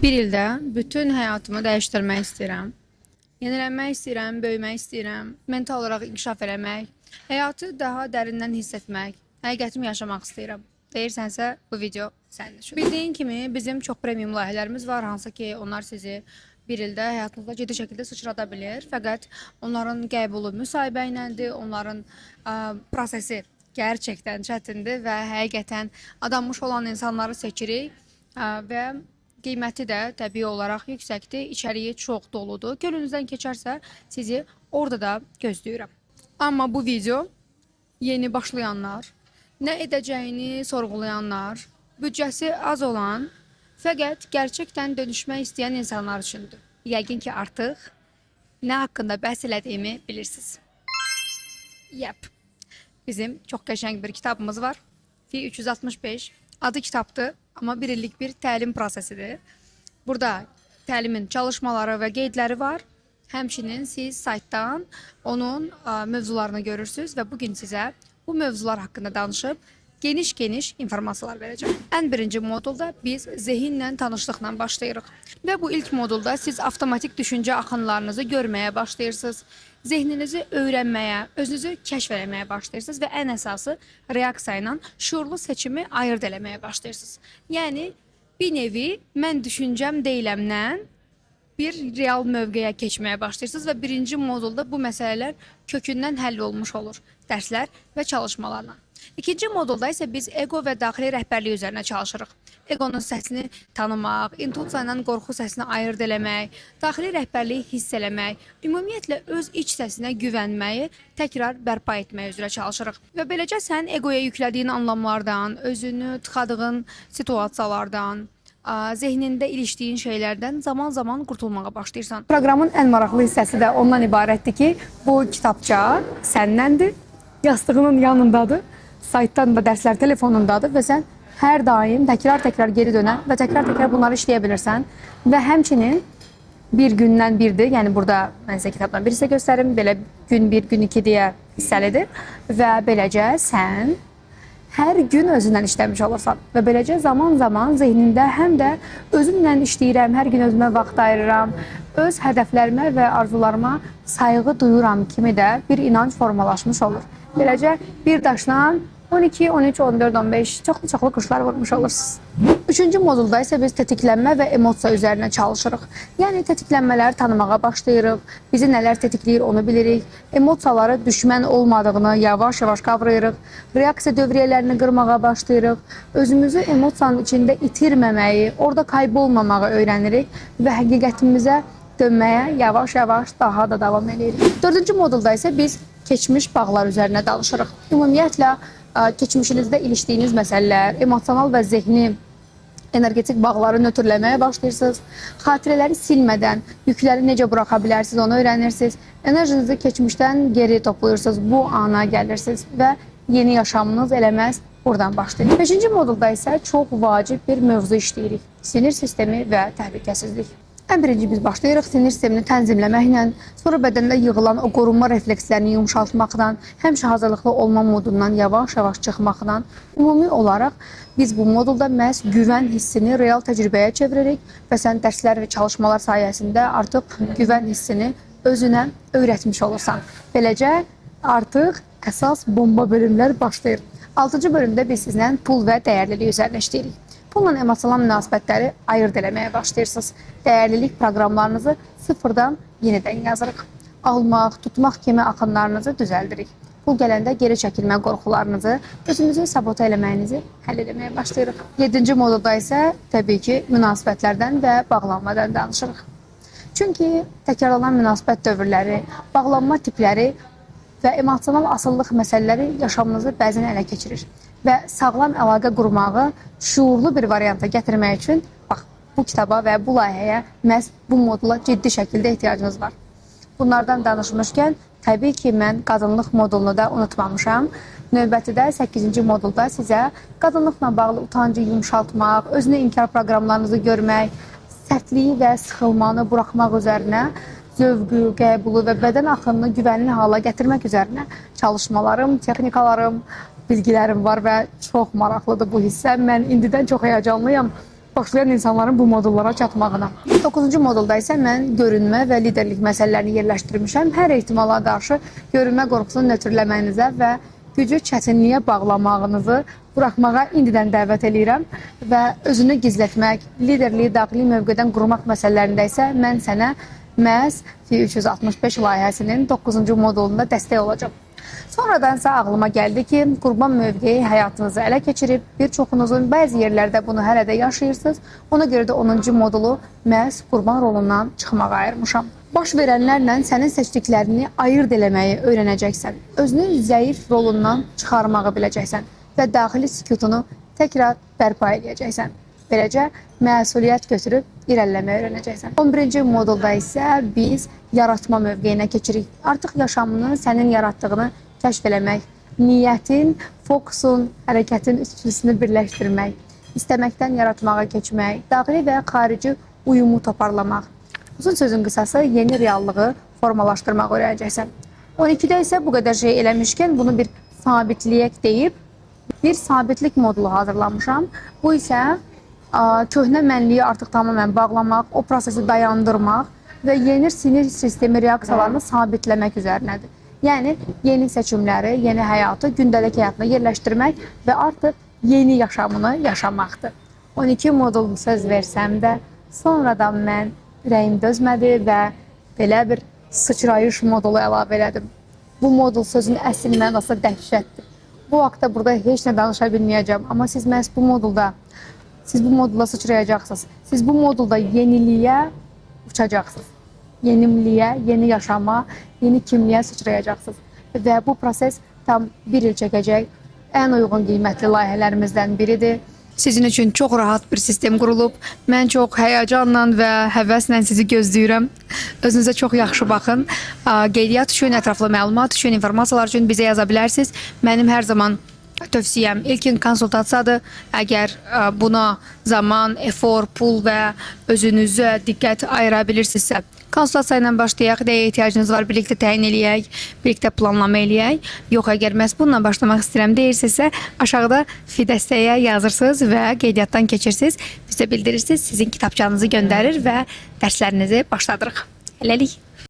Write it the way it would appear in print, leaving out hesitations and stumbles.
Bir ildə bütün həyatımı dəyişdirmək istəyirəm. Yenilənmək istəyirəm, böyümək istəyirəm, mental olaraq inkişaf eləmək, həyatı daha dərindən hiss etmək, həqiqətimi yaşamaq istəyirəm. Deyirsənsə, bu video sənin üçün. Bildiyin kimi, bizim çox premium layihələrimiz var, hansı ki, onlar sizi bir ildə həyatınızda ciddi şəkildə sıçrada bilir. Fəqət onların qəbulu müsahibə iləndir, onların prosesi gerçəkdən çətindir və həqiqətən adanmış olan insanları seçirik və qiyməti də təbii olaraq yüksəkdir, içəriyi çox doludur. Gönlünüzdən keçərsə sizi orada da gözləyirəm. Amma bu video yeni başlayanlar, nə edəcəyini sorğulayanlar, büdcəsi az olan, fəqət gerçəkdən dönüşmək istəyən insanlar üçündür. Yəqin ki, artıq nə haqqında bəhs elədiyimi bilirsiniz. Yep. Bizim çox qəşəng bir kitabımız var. Fi 365 adı kitabdır, amma bir illik bir təlim prosesidir. Burada təlimin çalışmaları və qeydləri var. Həmçinin siz saytdan onun mövzularını görürsünüz və bugün sizə bu mövzular haqqında danışıb geniş informasiyalar verəcəm. Ən birinci modulda biz zehinlə tanışlıqla başlayırıq. Və bu ilk modulda siz avtomatik düşüncə axınlarınızı görməyə başlayırsınız. Zehninizi öyrənməyə, özünüzü kəşf eləməyə başlayırsınız və ən əsası reaksiya ilə şuurlu seçimi ayırd eləməyə başlayırsınız. Yəni bir nevi mən düşüncəm deyiləmdən bir real mövqeyə keçməyə başlayırsınız və birinci modulda bu məsələlər kökündən həll olmuş olur. Dərslər və çalışmalarla. İkinci modulda isə biz ego və daxili rəhbərlik üzərinə çalışırıq. Egonun səsini tanımaq, intuisiya ilə qorxu səsini ayırd eləmək, daxili rəhbərliyi hiss eləmək, ümumiyyətlə öz iç səsinə güvənməyi təkrar bərpa etmək üzrə çalışırıq. Və beləcə sən egoya yüklədiyin anlamlardan, özünü tıxadığın situasiyalardan, zehnində ilişdiyin şeylərdən zaman qurtulmağa başlayırsan. Proqramın ən maraqlı hissəsi də ondan ibarətdir ki, bu kitabça səndəndir, yastığının yanındadır, saytdan da dərslər telefonundadır və sən hər daim təkrar geri dönən və təkrar bunları işləyə bilirsən və həmçinin bir gündən birdir, yəni burada mən sizə kitabdan bir hissə göstərim, belə gün 1, gün 2 deyə hissəlidir və beləcə sən hər gün özündən işləmiş olursan və beləcə zaman zehnində həm də özümlə işləyirəm, hər gün özümə vaxt ayırıram, öz hədəflərimə və arzularıma sayğı duyuram kimi də bir inanc formalaşmış olur. Beləcə bir daşla 12, 13, 14, 15 çoxlu quşlar vurmuş olursunuz. Üçüncü modulda isə biz tetiklənmə və emosiya üzərinə çalışırıq. Yəni tetiklənmələri tanımağa başlayırıq, bizi nələr tetikləyir onu bilirik, emosiyaları düşmən olmadığını yavaş qavrayırıq, reaksiya dövriyyələrini qırmağa başlayırıq, özümüzü emosiyanın içində itirməməyi, orada kaybolmamağı öyrənirik və həqiqətimizə dönməyə yavaş daha da davam edirik. Dördüncü modulda isə biz keçmiş bağlar üzərinə danışırıq. Ümumiyyətlə, keçmişinizdə ilişdiyiniz məsələlər, emosional və zehni energetik bağları nötrləməyə başlayırsınız. Xatirələri silmədən yükləri necə buraxa bilərsiniz, onu öyrənirsiniz. Enerjinizi keçmişdən geri toplayırsınız, bu ana gəlirsiniz və yeni yaşamınız eləməz buradan başlayır. 5-ci modulda isə çox vacib bir mövzu işləyirik. Sinir sistemi və təhlükəsizlik. Ən birinci biz başlayırıq sinir sistemini tənzimləməklə, sonra bədəndə yığılan o qorunma reflekslərini yumşaltmaqla, həmişə hazırlıqlı olma modundan yavaş çıxmaqla, ümumi olaraq biz bu modulda məhz güvən hissini real təcrübəyə çeviririk və sən dərslər və çalışmalar sayəsində artıq güvən hissini özünə öyrətmiş olursan. Beləcə artıq əsas bomba bölümlər başlayır. 6-cı bölümdə biz sizlə pul və dəyərlilik üzərinə işləyirik. Pulla emosional münasibətləri ayırd eləməyə başlayırsınız. Dəyərlilik proqramlarınızı sıfırdan yenidən yazırıq. Almaq, tutmaq kimi axınlarınızı düzəldirik. Pul gələndə geri çəkilmə qorxularınızı, özünüzü sabota eləməyinizi həll eləməyə başlayırıq. 7-ci modulda isə təbii ki, münasibətlərdən və bağlanmadan danışırıq. Çünki təkrarlanan münasibət dövrləri, bağlanma tipləri və emosional asıllıq məsələləri yaşamınızı bəzən ələ keçirir. Və sağlam əlaqə qurmağı şuurlu bir varianta gətirmək üçün bax, bu kitaba və bu layihəyə məhz bu modula ciddi şəkildə ehtiyacınız var. Bunlardan danışmışkən, təbii ki, mən qadınlıq modulunu da unutmamışam. Növbəti də 8-ci modulda sizə qadınlıqla bağlı utancı yumşaltmaq, özünə inkar proqramlarınızı görmək, sərtliyi və sıxılmanı buraxmaq üzərinə, zövqü, qəbulu və bədən axınını güvənli hala gətirmək üzərinə çalışmalarım, texnikalarım, bilgilərim var və çox maraqlıdır bu hissə. Mən indidən çox həyəcanlıyam. başlayan insanların bu modullara çatmağına. 9-cu modulda isə mən görünmə və liderlik məsələlərini yerləşdirmişəm. Hər ehtimala qarşı görünmə qorxusunu nötrləməyinizə və gücü çətinliyə bağlamağınızı buraxmağa indidən dəvət edirəm və özünü gizlətmək, liderliyi daxili mövqedən qurmaq məsələlərində isə mən sənə məhz F365 layihəsinin 9-cu modulunda dəstək olacağım. Sonradansa ağlıma gəldi ki, qurban mövqeyi həyatınızı ələ keçirib, bir çoxunuzun bəzi yerlərdə bunu hələ də yaşayırsınız. Ona görə də 10-cu modulu məhz qurban rolundan çıxmağa ayırmışam. Baş verənlərlə sənin seçdiklərini ayırd eləməyi öyrənəcəksən. Özünü zəif rolundan çıxarmağı biləcəksən və daxili sükutunu təkrar bərpa edəcəksən. Beləcə, məsuliyyət götürüb irəliləməyi öyrənəcəksən. 11-ci modulda isə biz yaratma mövqeyinə keçirik. Artıq yaşamını sənin yaratdığını kəşf eləmək, niyyətin, fokusun, hərəkətin üçlüsünü birləşdirmək, istəməkdən yaratmağa keçmək, daxili və xarici uyumu toparlamaq. Uzun sözün qısası, yeni reallığı formalaşdırmaq öyrənəcəksən. 12-də isə bu qədər şey eləmişkən bunu bir sabitliyək deyib, bir sabitlik modulu hazırlamışam. Bu isə köhnə mənliyi artıq tamamən bağlamaq, o prosesi dayandırmaq və yeni sinir sistemi reaksiyalarını sabitləmək üzərinədir. Yəni, yeni seçimləri, yeni həyatı gündəlik həyatına yerləşdirmək və artıq yeni yaşamını yaşamaqdır. 12 modul söz versəm də, sonradan mən ürəyim dözmədi və belə bir sıçrayış modulu əlavə elədim. Bu modul sözün əsl mənası dəhşətdir. Bu haqda burada heç nə danışa bilməyəcəm, amma siz məhz bu modula sıçrayacaqsınız. Siz bu modulda yeniliyə uçacaqsınız. Yeniliyə, yeni yaşama, yeni kimliyə sıçrayacaqsınız. Və bu proses tam bir il çəkəcək ən uyğun qiymətli layihələrimizdən biridir. Sizin üçün çox rahat bir sistem qurulub. Mən çox həyəcanla və həvəslə sizi gözləyirəm. Özünüzə çox yaxşı baxın. Qeydiyyat üçün, ətraflı məlumat üçün, informasiyalar üçün bizə yaza bilərsiniz. Mənim hər zaman tövsiyəm ilkin konsultasiyadır. Əgər buna zaman, efor, pul və özünüzə diqqət ayıra bilirsinizsə, konsultasiya ilə başlayaq, nəyə ehtiyacınız var, birlikdə təyin eləyək, birlikdə planlama eləyək. Yox, əgər məhz bununla başlamaq istəyirəm deyirsinizsə, aşağıda dəstəyə yazırsınız və qeydiyyatdan keçirsiniz. Bizə bildirirsiniz, sizin kitabçanızı göndərir və dərslərinizi başladırıq. Hələlik.